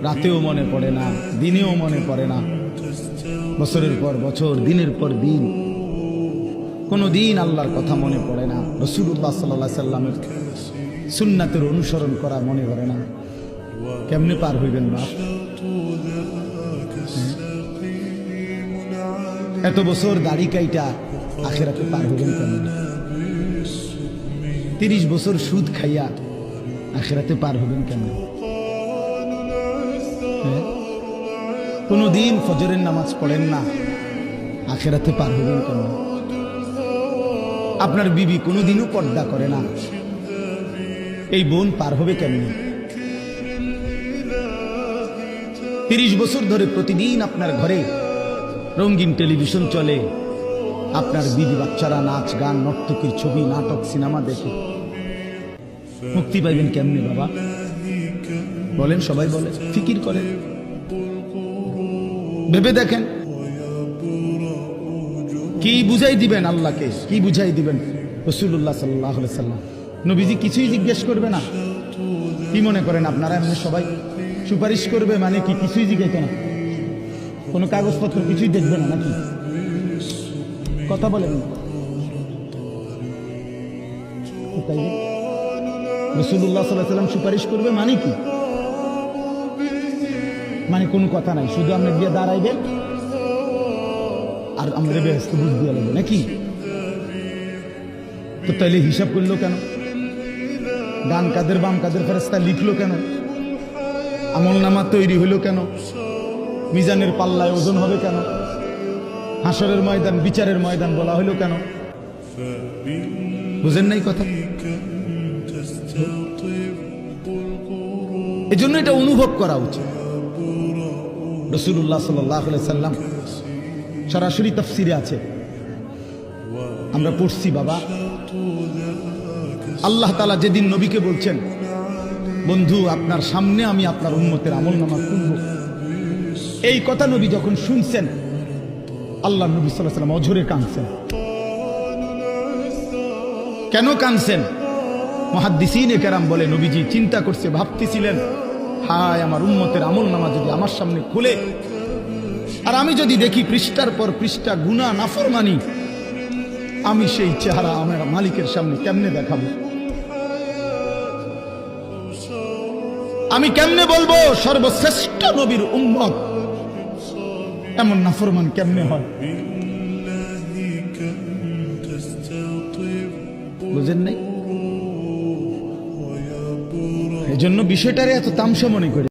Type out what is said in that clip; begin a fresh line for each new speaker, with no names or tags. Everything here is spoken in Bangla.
রাতেও মনে পড়ে না, দিনেও মনে পড়ে না, বছরের পর বছর, দিনের পর দিন কোনো দিন আল্লাহর কথা মনে পড়ে না, রাসূলুল্লাহ সাল্লাল্লাহু আলাইহি সাল্লামের সুন্নাতের অনুসরণ করা মনে পড়ে না। কেমনে পার হইবেন বাপ? এত বছর দাড়ি কাইটা আখিরাতে পার হইবেন কেমনে? 30 বছর সুদ খাইয়া আখিরাতে পার হবেন কেমনে? কোনো দিন ফজরের নামাজ পড়েন না, আখিরাতে পার হবেন কেমনে? আপনার বিবি কোনোদিনও পর্দা করে না, এই বোন পার হবে কেমনে? 30 বছর ধরে প্রতিদিন আপনার ঘরে রঙিন টেলিভিশন চলে, আপনার বিবি বাচ্চারা নাচ গান নর্তকীর ছবি নাটক সিনেমা দেখে, মুক্তি পাইবেন কেমনে বাবা? বলেন, সবাই বলে, ফিকির করেন, ভেবে দেখেন। কি বুঝাই দিবেন আল্লাহকে? কি বুঝাই দিবেন রাসূলুল্লাহ সাল্লাল্লাহু আলাইহি সাল্লাম? নবীজি কিছুই জিজ্ঞেস করবে না? কি মনে করেন আপনারা এমনি সবাই সুপারিশ করবে মানে কি? কিছুই জিজ্ঞাসা না, কোনো কাগজপত্র কিছুই দেখবে না নাকি? কথা বলেন না। রাসূলুল্লাহ সাল্লাল্লাহু আলাইহি সাল্লাম সুপারিশ করবে মানে কি? মানে কোনো কথা নাই, শুধু আপনি গিয়ে দাঁড়াইবেন আর আমাদের বেহেশতে বুঝ দিয়ে লাগবে নাকি? তো তাইলে হিসাব করলো কেন? ডান কাদের বাম কাদের ফেরেশতা লিখলো কেন? আমলনামা তৈরি হইল কেন? মিজানের পাল্লায় ওজন হবে কেন? হাসরের ময়দান, বিচারের ময়দান বলা হইল কেন? বুঝেন নাই কথা? এজন্য এটা অনুভব করা উচিত। রাসূলুল্লাহ সাল্লাল্লাহু আলাইহি সাল্লাম সরাসরি তাফসিরে আছে, আমরা পড়ছি বাবা। আল্লাহ তাআলা যেদিন নবীকে বলছেন, বন্ধু আপনার সামনে আমি আপনার উম্মতের আমলনামা খুলব, এই কথা নবী যখন শুনছেন, আল্লাহ নবী সাল্লাল্লাহু আলাইহি সাল্লাম অঝরে কাঁদছেন। কেন কাঁদছেন? মুহাদ্দিসিনে কেরাম বলে, নবীজি চিন্তা করছে, ভাবতেছিলেন, হায় আমার উম্মতের আমলনামা যদি আমার সামনে খুলে আর আমি যদি দেখি পৃষ্ঠার পর পৃষ্ঠা গুনাহ নাফরমানি, আমি সেই চেহারা আমার মালিকের সামনে কেমনে দেখাবো? আমি কেমনে বলবো সর্বশ্রেষ্ঠ নবীর উম্মত এমন নাফরমান কেমনে হয়? বুঝেন নাই? এজন্য বিষয়টারে এত তামসা মনে করে